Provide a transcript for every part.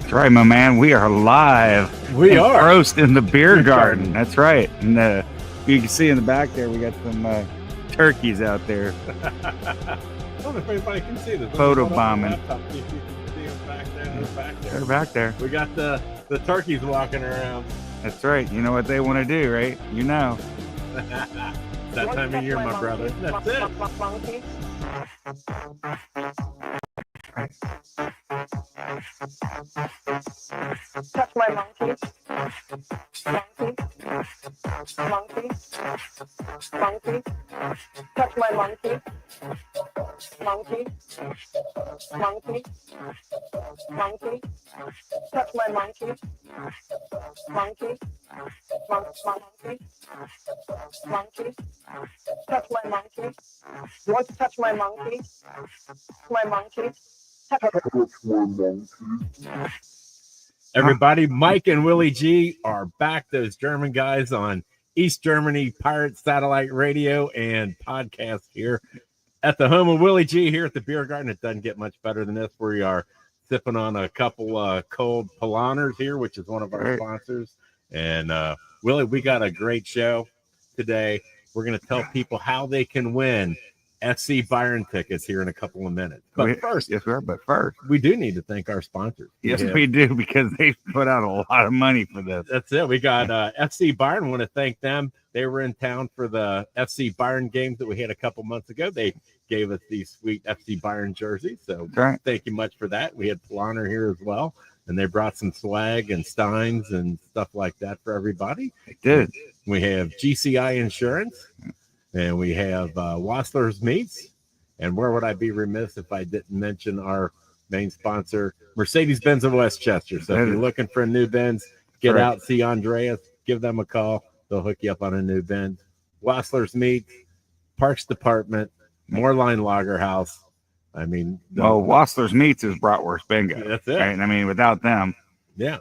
That's right, my man. We are live. We are. Prost in the beer garden. That's right. And you can see in the back there, we got some turkeys out there. I don't know if anybody can see this. Photo bombing. You can see them back there. They're back there. We got the turkeys walking around. That's right. You know what they want to do, right? You know. That time of year, my brother. That's it. Monkey. Touch my monkey. Monkey. Monkey. Touch my monkey. Monkey. Monkey. Monkey. Touch my monkey. Monkey. Monkey. Monkey. Touch my monkey. You want to touch my monkey? My monkey. Touch my monkey. Everybody, Mike and Willie G are back. Those German guys on East Germany Pirate Satellite Radio and podcast here at the home of Willie G here at the beer garden. It doesn't get much better than this. We are sipping on a couple cold Polaners here, which is one of our sponsors. And Willie, we got a great show today. We're going to tell people how they can win FC Bayern tickets here in a couple of minutes. But first, we do need to thank our sponsors. Yes, we do, because they put out a lot of money for this. That's it. We got FC Bayern. Want to thank them. They were in town for the FC Bayern games that we had a couple months ago. They gave us these sweet FC Bayern jerseys. So thank you much for that. We had Planer here as well, and they brought some swag and steins and stuff like that for everybody. They did. We have GCI Insurance. And we have Wassler's Meats. And where would I be remiss if I didn't mention our main sponsor, Mercedes-Benz of Westchester. So if you're looking for a new Benz, get out, see Andreas, give them a call. They'll hook you up on a new Benz. Wassler's Meats, Parks Department, Moerlein Lager House. I mean, Wassler's Meats is Bratwurst Bingo. That's it. Right? And I mean, without them, yeah.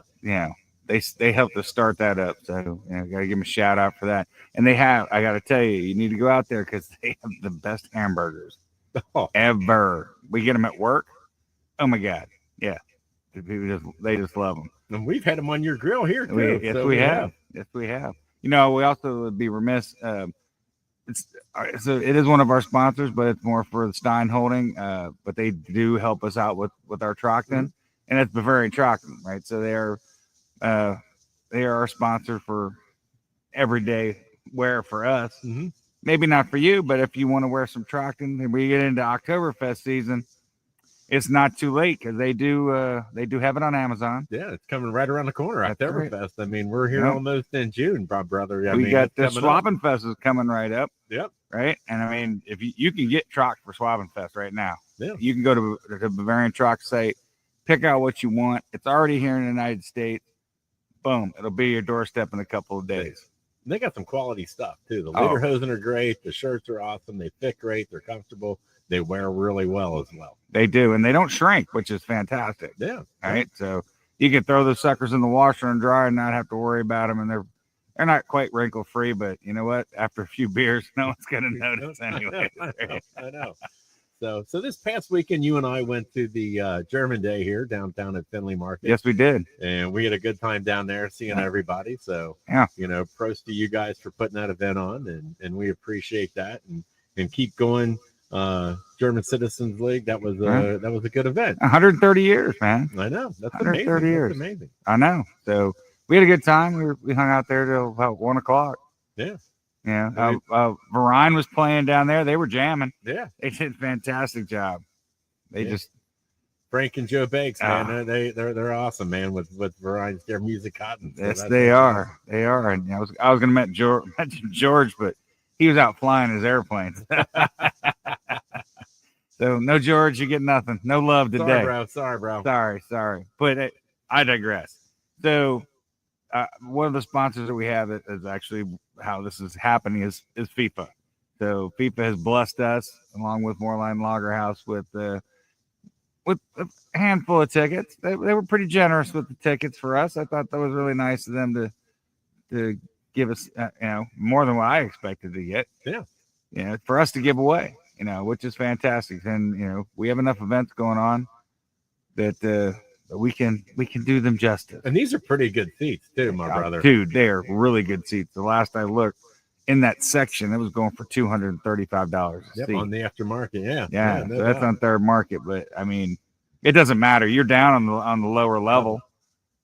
They helped us start that up. So got to give them a shout out for that. And they have, I got to tell you, you need to go out there because they have the best hamburgers ever. We get them at work. Oh my God. Yeah. They just love them. And we've had them on your grill here too. Yes, we have. Yes, we have. You know, we also would be remiss. It is one of our sponsors, but it's more for the Stein Holding. But they do help us out with our Trockton, and it's Bavarian Trockton, right? So they are our sponsor for everyday wear for us. Mm-hmm. Maybe not for you, but if you want to wear some Trockton and we get into Oktoberfest season, it's not too late because they do have it on Amazon. Yeah, it's coming right around the corner. Oktoberfest. Right. I mean, we're here almost in June, brother. We got the Schwabenfest is coming right up. Yep. Right, and I mean, if you can get Trock for Schwabenfest right now, you can go to the Bavarian Trock site, pick out what you want. It's already here in the United States. Boom, it'll be your doorstep in a couple of days. They got some quality stuff too. The lederhosen are great. The shirts are awesome. They fit great. They're comfortable. They wear really well as well. They do, and they don't shrink, which is fantastic. Yeah. All right, so you can throw those suckers in the washer and dryer and not have to worry about them. And they're not quite wrinkle free, but you know what? After a few beers, no one's going to notice anyway. I know. So this past weekend, you and I went to the German Day here downtown at Finley Market. Yes, we did. And we had a good time down there seeing everybody. So, prost to you guys for putting that event on. And we appreciate that. And keep going. German Citizens League. That was a good event. 130 years, man. I know. That's 130 amazing. years. That's amazing. I know. So we had a good time. We hung out there till about 1 o'clock. Yeah. Yeah, Moerlein was playing down there. They were jamming. Yeah, they did a fantastic job. They just Frank and Joe Bakes, man. They're awesome, man. With Moerlein's their music cotton. So yes, they are. They are. And I was going to mention George, but he was out flying his airplanes. So no George, you get nothing. No love today. Sorry, bro. Sorry. But I digress. So one of the sponsors that we have that is actually how this is happening is FIFA. So FIFA has blessed us along with Moerlein Lager House with a handful of tickets. They were pretty generous with the tickets for us. I thought that was really nice of them to give us more than what I expected to get. Yeah. For us to give away. which is fantastic. And we have enough events going on that we can do them justice. And these are pretty good seats too, my brother. Dude, they are really good seats. The last I looked in that section, it was going for $235 a seat. On the aftermarket. Yeah, no so that's doubt. on third market. But I mean, it doesn't matter. You're down on the lower level,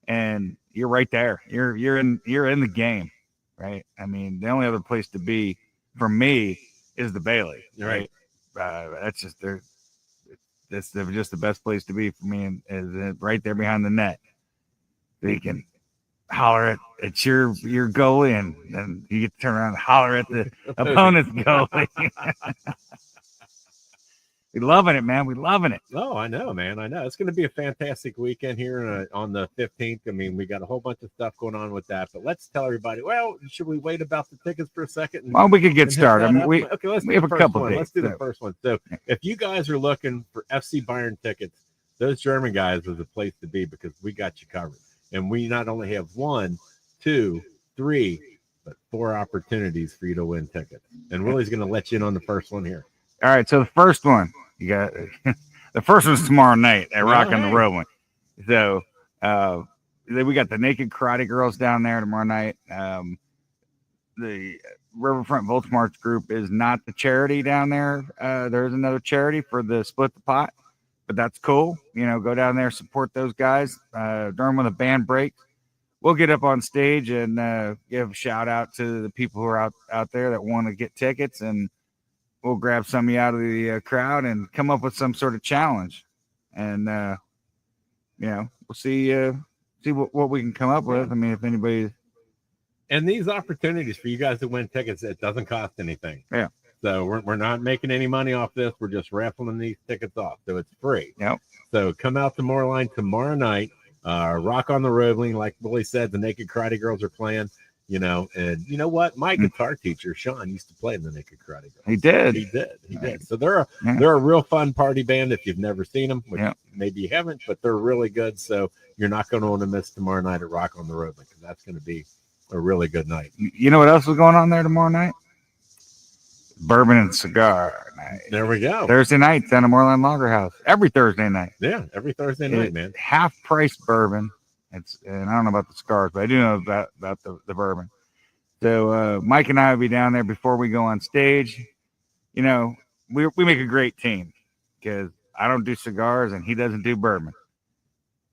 and you're right there. You're in the game, right? I mean, the only other place to be for me is the Bailey, right? That's just that's just the best place to be for me, and is right there behind the net. So you can holler at your goalie, and then you get to turn around and holler at the opponent's goalie. We loving it, man. We loving it. Oh, I know, man. I know. It's going to be a fantastic weekend here on the 15th. I mean, we got a whole bunch of stuff going on with that. But let's tell everybody, well, should we wait about the tickets for a second? Well, we could get started. I mean, let's we have a couple one. days. Let's do the first one. So if you guys are looking for FC Bayern tickets, those German guys are the place to be because we got you covered. And we not only have 1, 2, 3, but 4 opportunities for you to win tickets. And Willie's going to let you in on the first one here. All right, so the first one, you got the first one's tomorrow night at Rock on the Road. So we got the Naked Karate Girls down there tomorrow night. The Riverfront Volts March group is not the charity down there. There's another charity for the Split the Pot, but that's cool. Go down there, support those guys. During when the band breaks, we'll get up on stage and give a shout out to the people who are out there that want to get tickets, and we'll grab some of you out of the crowd and come up with some sort of challenge. And, we'll see what we can come up with. I mean, if anybody. And these opportunities for you guys to win tickets, it doesn't cost anything. Yeah. So we're not making any money off this. We're just raffling these tickets off. So it's free. Yep. So come out to Moerlein tomorrow night. Rock on the Roebling. Like Willie said, the Naked Karate Girls are playing. And you know what? My guitar teacher, Sean, used to play in the Naked Karate Girls. He did. He did. So they're a real fun party band if you've never seen them, which maybe you haven't, but they're really good. So you're not going to want to miss tomorrow night at Rock on the Road because that's going to be a really good night. You know what else is going on there tomorrow night? Bourbon and cigar night. There we go. Thursday night down at Moerlein Lager House. Every Thursday night. Yeah, every Thursday night, man. Half price bourbon. And I don't know about the cigars, but I do know about the bourbon. So Mike and I will be down there before we go on stage. We make a great team because I don't do cigars and he doesn't do bourbon.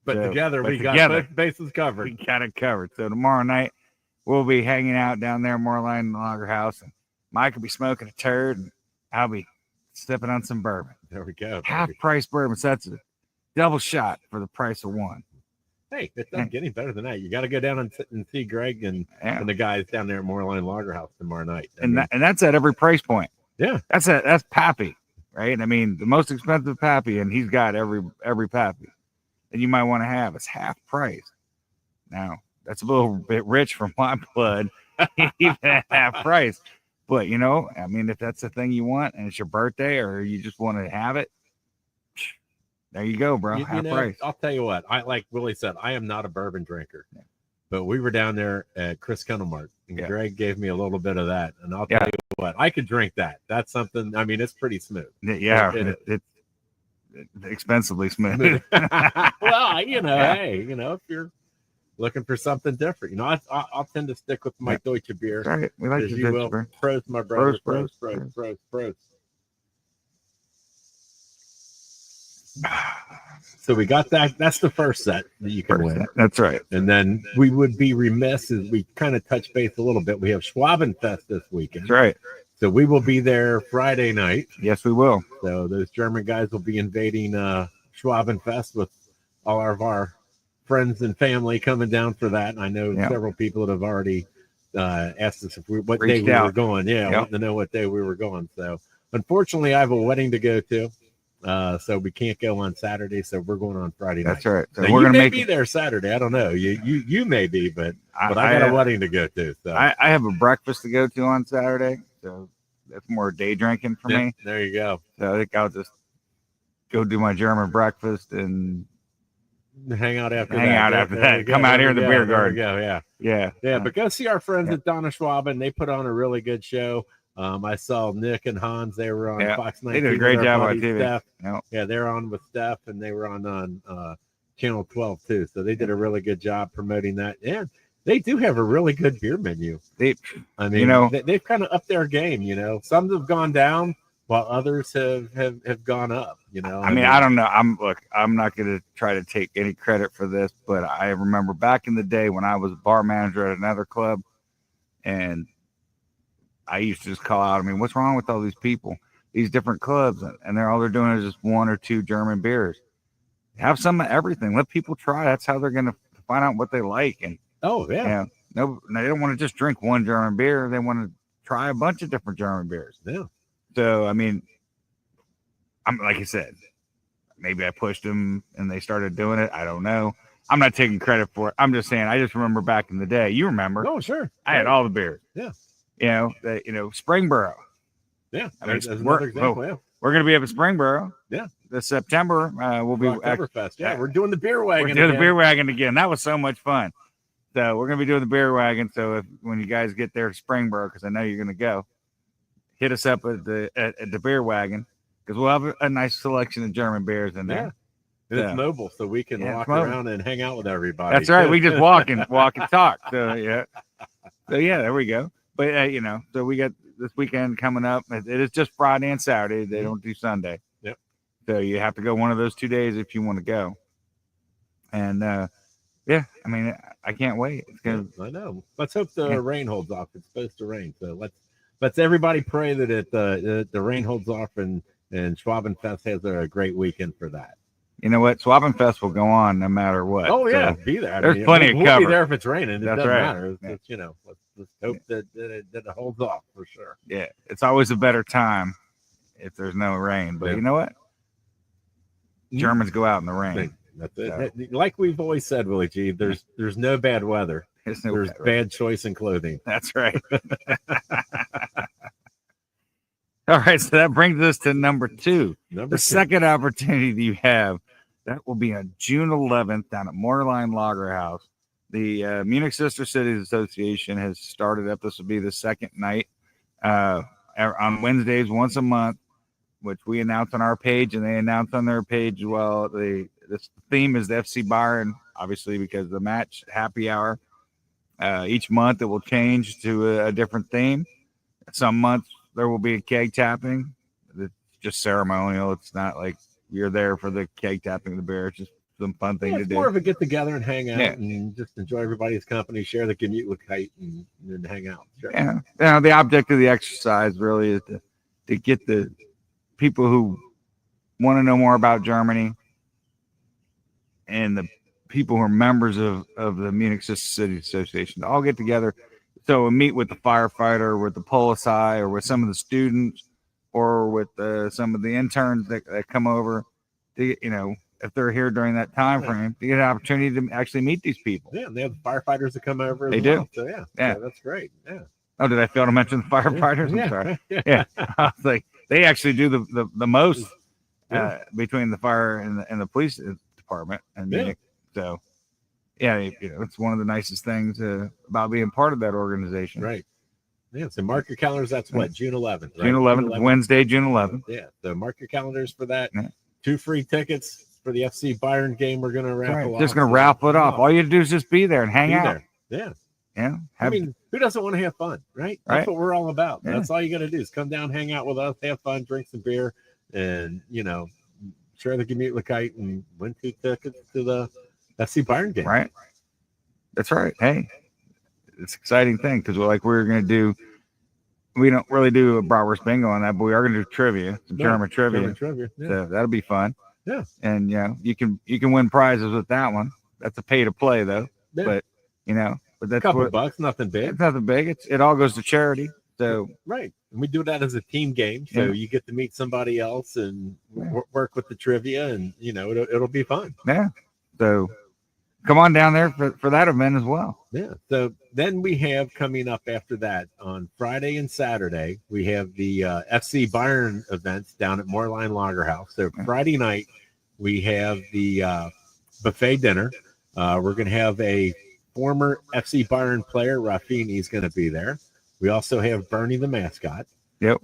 But together we got both bases covered. We got it covered. So tomorrow night we'll be hanging out down there at Moerlein Lager House, and Mike will be smoking a turd, and I'll be sipping on some bourbon. There we go. Half price bourbon. So that's a double shot for the price of one. Hey, it doesn't get any better than that. You got to go down and see Greg and the guys down there at Moerlein Lager House tomorrow night. And that's at every price point. Yeah. That's Pappy, right? I mean, the most expensive Pappy, and he's got every Pappy that you might want to have. It's half price. Now, that's a little bit rich for my blood, even at half price. But, I mean, if that's the thing you want and it's your birthday or you just want to have it, there you go, bro. Half price. I'll tell you what. Like Willie said, I am not a bourbon drinker. Yeah. But we were down there at Chris Kendelmart, and Greg gave me a little bit of that. And I'll tell you what, I could drink that. That's something, I mean, it's pretty smooth. Yeah, it's expensively smooth. Well, hey, if you're looking for something different, I'll tend to stick with my Deutsche beer. Right. We like you will. Prost, my brother. Prost. So we got that. That's the first set that you can win. That's right. And then we would be remiss as we kind of touch base a little bit. We have Schwabenfest this weekend. That's right. So we will be there Friday night. Yes, we will. So those German guys will be invading Schwabenfest with all of our friends and family coming down for that. And I know several people that have already asked us what day we were going. Yeah, wanting to know what day we were going. So unfortunately, I have a wedding to go to. So we can't go on Saturday, so we're going on Friday night. That's right. So we're going to be there Saturday. I don't know. You may be, but I got a wedding to go to. So I have a breakfast to go to on Saturday, so that's more day drinking for me. There you go. So I think I'll just go do my German breakfast and hang out after that. Come out here in the beer garden. Yeah. But go see our friends at Donna Schwaben. They put on a really good show. I saw Nick and Hans. They were on Yeah, Fox 19. they did a great with our job on buddy TV. Steph. Yep. Yeah, they're on with Steph, and they were on Channel 12 too. So they did a really good job promoting that. And they do have a really good beer menu. I mean, they've kind of upped their game. Some have gone down while others have gone up. I mean, I don't know. I'm not going to try to take any credit for this, but I remember back in the day when I was a bar manager at another club, and I used to just call out, I mean, what's wrong with all these people, these different clubs, and all they're doing is just 1 or 2 German beers. Have some of everything. Let people try. That's how they're going to find out what they like. And no, they don't want to just drink 1 German beer. They want to try a bunch of different German beers. Yeah. So, I mean, I'm like I said, maybe I pushed them and they started doing it. I don't know. I'm not taking credit for it. I'm just saying, I just remember back in the day. You remember? Oh, sure. I had all the beers. Yeah. Springboro. Yeah. I mean, we're going to be up at Springboro. Yeah. This September. We'll be Oktoberfest. Yeah. We're doing the beer wagon. We're doing the beer wagon again. That was so much fun. So we're going to be doing the beer wagon. So when you guys get there to Springboro, because I know you're going to go, hit us up at the beer wagon, because we'll have a nice selection of German beers in there. Yeah. And it's mobile, so we can walk around and hang out with everybody. That's right. We just walk and talk. So yeah. There we go. But so we got this weekend coming up. It is just Friday and Saturday. They don't do Sunday. Yep. So you have to go one of those 2 days if you want to go. And I mean, I can't wait. It's gonna. I know. Let's hope the rain holds off. It's supposed to rain, so let's everybody pray that the rain holds off and Schwabenfest has a great weekend for that. You know what? Schwabenfest will go on no matter what. Oh yeah, be there. There's plenty of cover. We'll be there if it's raining. It doesn't matter. Yeah. Let's hope that it holds off for sure. Yeah, it's always a better time if there's no rain. But you know what? Germans go out in the rain. That's it. Like we've always said, Willie G, there's no bad weather. There's bad choice in clothing. That's right. All right, so that brings us to number 2. Second opportunity that you have, that will be on June 11th down at Moerlein Lager House. The Munich Sister Cities Association has started up. This will be the second night on Wednesdays once a month, which we announce on our page, and they announce on their page as well. This theme is the FC Bayern, obviously, because the match happy hour. Each month it will change to a different theme. Some months there will be a keg tapping. It's just ceremonial. It's not like you're there for the keg tapping of the beer. It's just some fun thing to do. It's more of a get together and hang out and just enjoy everybody's company, share the commute with Kite and hang out. Sure. Yeah. The object of the exercise really is to get the people who want to know more about Germany and the people who are members of the Munich Sister City Association to all get together. So we meet with the firefighter, with the Polizei, or with some of the students, or with some of the interns that come over. To, if they're here during that time frame, to get an opportunity to actually meet these people. Yeah, and they have the firefighters that come over. They do. So yeah, that's great. Yeah. Oh, did I fail to mention the firefighters? I'm sorry. Yeah, I was like, they actually do the most between the fire and the police department and Munich. So. Yeah, it's one of the nicest things about being part of that organization. Right. Yeah, so mark your calendars. That's what, June 11th. Right? June 11th, Wednesday, June 11th. Yeah, so mark your calendars for that. Yeah. 2 free tickets for the FC Bayern game. We're going to raffle off. Just going to raffle it off. All you do is just be there and hang out. There. Yeah. Yeah. I mean, who doesn't want to have fun, right? That's what we're all about. Yeah. That's all you got to do is come down, hang out with us, have fun, drink some beer, and, share the commute with Kite and win 2 tickets to the FC Bayern game. Right. That's right. Hey, it's an exciting thing because we're going to do, we don't really do a bratwurst bingo on that, but we are going to do trivia, some German trivia. Yeah. So that'll be fun. Yeah. And, you can win prizes with that one. That's a pay to play though. Yeah. But that's a couple bucks, nothing big. It's nothing big. It all goes to charity. So right. And we do that as a team game. So you get to meet somebody else and work with the trivia and, it'll be fun. Yeah. So come on down there for that event as well. Yeah. So then we have coming up after that on Friday and Saturday, we have the FC Bayern events down at Moerlein Lager House. So Friday night, we have the buffet dinner. We're going to have a former FC Bayern player, Raffini, is going to be there. We also have Bernie the mascot. Yep.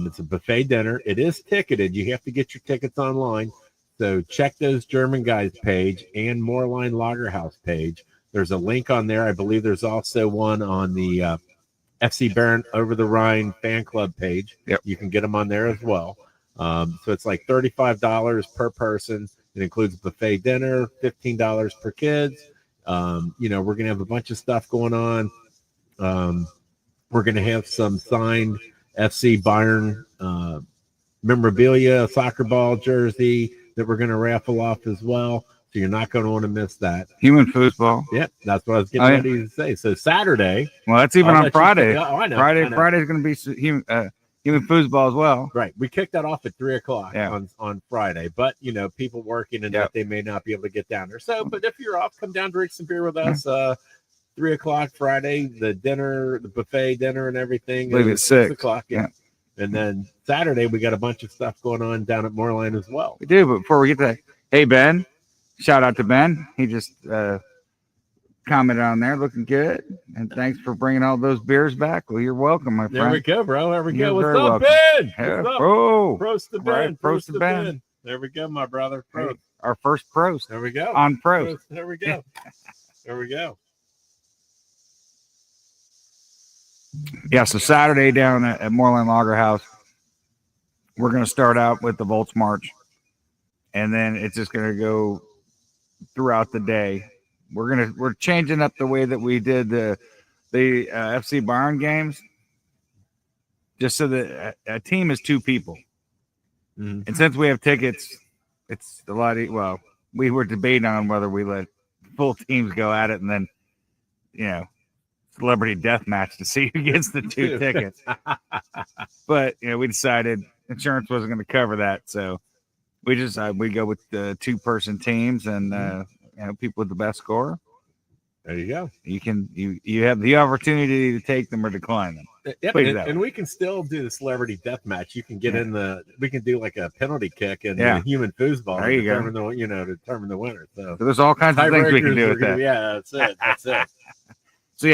It's a buffet dinner. It is ticketed. You have to get your tickets online. So check those German Guys page and Moerlein Lager House page. There's a link on there. I believe there's also one on the FC Bayern Over the Rhine fan club page. Yep. You can get them on there as well. So it's like $35 per person. It includes buffet dinner, $15 per kids. We're going to have a bunch of stuff going on. We're going to have some signed FC Bayern memorabilia, soccer ball jersey that we're going to raffle off as well. So you're not going to want to miss that. Human foosball. Yep, that's what I was getting ready to say. So Saturday. Well, that's even on Friday. I know. Friday's going to be human foosball as well. Right. We kicked that off at 3:00 on Friday, but people working and that they may not be able to get down there. So, but if you're off, come down, drink some beer with us. 3:00 Friday, the dinner, the buffet dinner, and everything. I believe it's 6 o'clock. Yeah. And then Saturday, we got a bunch of stuff going on down at Moerlein as well. We do, but before we get to that, hey Ben, shout out to Ben. He just commented on there, looking good, and thanks for bringing all those beers back. Well, you're welcome, my friend. There we go, bro. There we go. You're What's up, welcome. Ben? What's up? Oh, Prost to Ben. right, Prost to Ben. There we go, my brother. Prost. Our first Prost There we go. on Prost. There we go. There we go. Yeah, so Saturday down at Moerlein Lager House, we're going to start out with the Volts March, and then it's just going to go throughout the day. We're changing up the way that we did the FC Bayern games, just so that a team is 2 people, and since we have tickets, it's a lot. Well, we were debating on whether we let full teams go at it, and then celebrity death match to see who gets the 2 tickets. But we decided insurance wasn't going to cover that, so we decided we go with the 2-person teams and people with the best score. There you go. You have the opportunity to take them or decline them. Yeah, and we can still do the celebrity death match. You can get we can do like a penalty kick and the human foosball. There you determine go. Determine the winner. So there's all kinds of things we can do with that. Yeah, that's it. That's it.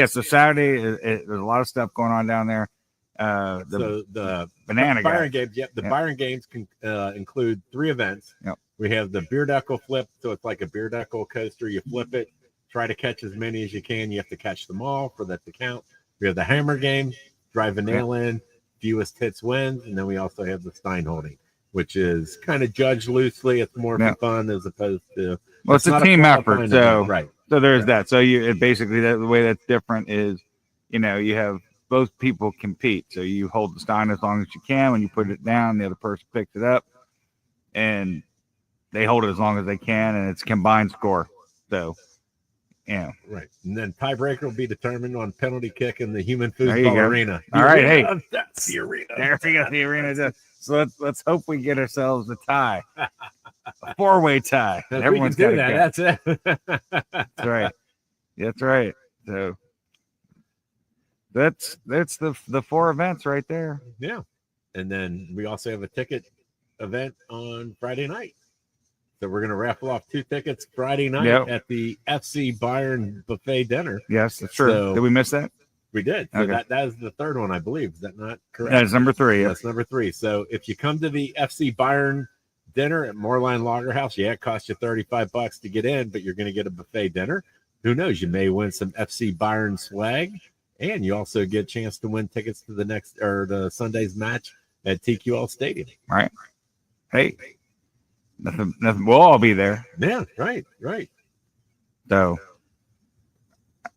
So Saturday, there's a lot of stuff going on down there. The banana Bayern games. Yep, the Bayern games can include 3 events. Yep. We have the beer deckle flip, so it's like a beer deckle coaster. You flip it, try to catch as many as you can. You have to catch them all for that to count. We have the hammer game, drive a nail in, fewest hits wins, and then we also have the Stein holding, which is kind of judged loosely. It's more for fun as opposed to. Well, it's a team effort, so right. So there's that. So basically the way that's different is, you have both people compete. So you hold the Stein as long as you can. When you put it down, the other person picks it up, and they hold it as long as they can, and it's combined score. So, right. And then tiebreaker will be determined on penalty kick in the human foosball arena. All right, hey, that's the arena. There we go. The arena. So let's hope we get ourselves a tie, a 4-way tie. Everyone's got to do that. That's it. That's right. That's right. So that's the 4 events right there. Yeah. And then we also have a ticket event on Friday night. So we're going to raffle off 2 tickets Friday night at the FC Bayern buffet dinner. Yes, that's true. So, did we miss that? We did. So that is the 3rd one, I believe. Is that not correct? That is number 3. That's number 3. So if you come to the FC Bayern dinner at Moerlein Lager House, it costs you $35 to get in, but you're going to get a buffet dinner. Who knows? You may win some FC Bayern swag, and you also get a chance to win tickets to the Sunday's match at TQL Stadium. Right. Hey, nothing. We'll all be there. Yeah. Right. So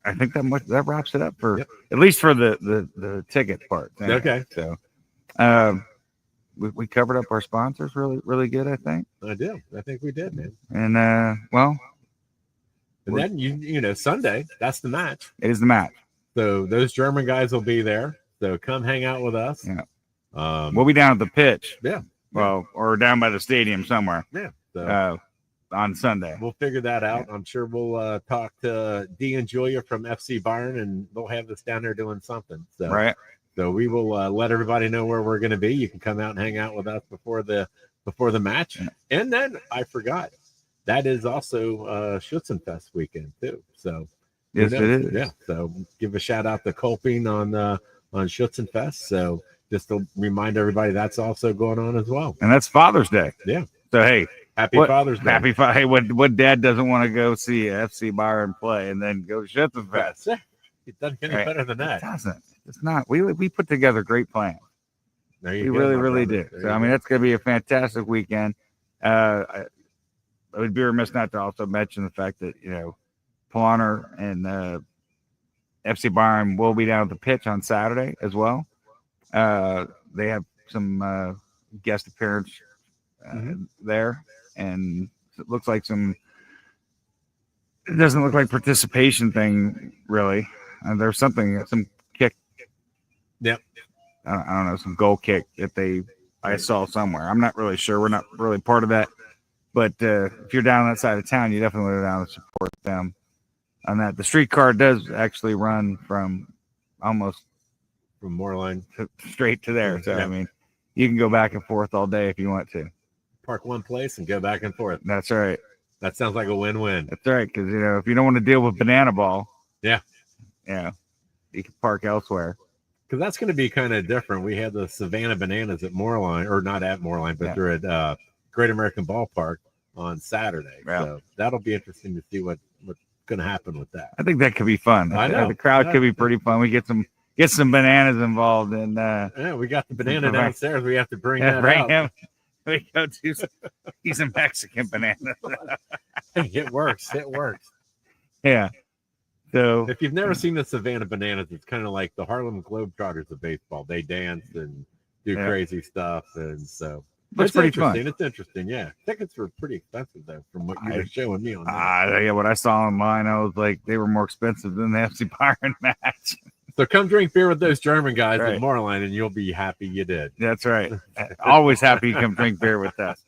I think that wraps it up for at least for the ticket part. Anyway. Okay. So, we covered up our sponsors really, really good. I think. I think we did, man. And and then Sunday, that's the match. It is the match. So those German guys will be there. So come hang out with us. Yeah. We'll be down at the pitch. Yeah. Well, or down by the stadium somewhere. Yeah. So, on Sunday. We'll figure that out. I'm sure we'll talk to Dee and Julia from FC Bayern, and they'll have us down there doing something. So, right. So we will let everybody know where we're going to be. You can come out and hang out with us before the match. Yeah. And then I forgot, that is also Schützenfest weekend too. So yes, it is. Yeah. So give a shout out to Kolping on Schützenfest. So just to remind everybody that's also going on as well. And that's Father's Day. Yeah. So, hey, Happy Father's Day. Hey, what dad doesn't want to go see FC Bayern play and then go shut the fest? It doesn't get any better than that. It doesn't. It's not. We put together great plans. There you We go, really, my really brother. do. There So, you I mean, go. that's going to be a fantastic weekend. I would be remiss not to also mention the fact that, Polaner and FC Bayern will be down at the pitch on Saturday as well. They have some guest appearance there, and it looks like it doesn't look like participation thing really. There's some kick. Yep. I don't know, some goal kick that I saw somewhere. I'm not really sure. We're not really part of that. But if you're down that side of town, you definitely go down to support them on that. The streetcar does actually run from almost From Moerlein. straight to there. So, Yeah. I mean, you can go back and forth all day if you want to. Park one place and go back and forth. That's right. That sounds like a win-win. That's right. Because, if you don't want to deal with banana ball, Yeah. You can park elsewhere. Because that's going to be kind of different. We had the Savannah Bananas at Moerlein, or not at Moerlein, but they're at Great American Ballpark on Saturday. Yeah. So that'll be interesting to see what's going to happen with that. I think that could be fun. I know. The crowd could be pretty fun. We get some bananas involved, and Yeah, we got the banana downstairs. We have to bring that bring out. him. We go to he's a Mexican banana. It works. It works. Yeah. So If you've never seen the Savannah Bananas, it's kind of like the Harlem Globetrotters of baseball. They dance and do crazy stuff, and so it's pretty fun. It's interesting. Yeah, tickets were pretty expensive though, from what you were showing me on that. What I saw online, I was like, they were more expensive than the FC Bayern match. So come drink beer with those German guys Right. at Moerlein, and you'll be happy you did. That's right. Always happy you come drink beer with us.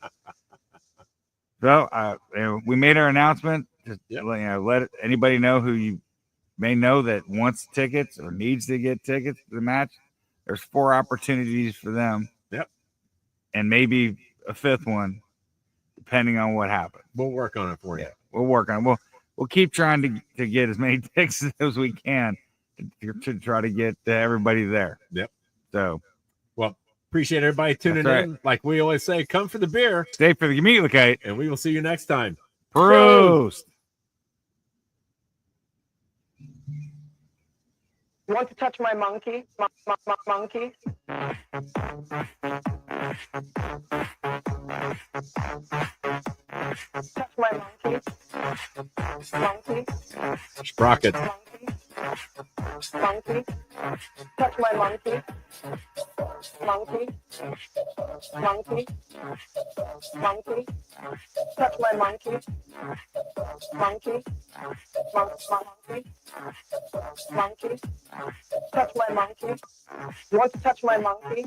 So we made our announcement. Just let anybody know who you may know that wants tickets or needs to get tickets to the match. There's 4 opportunities for them. Yep. And maybe a 5th one, depending on what happens. We'll work on it for you. We'll work on it. We'll keep trying to get as many tickets as we can to try to get everybody there. Yep. So, well, appreciate everybody tuning in. Like we always say, come for the beer. Stay for the communicate. And we will see you next time. Prost. You want to touch my monkey? Monkey? Touch my monkey? Monkey? Sprocket. Monkey? Touch my monkey? Monkey? Monkey? Monkey? Touch my monkey? Monkey? Monkey? Monkey? Touch my monkey? You want to touch my monkey?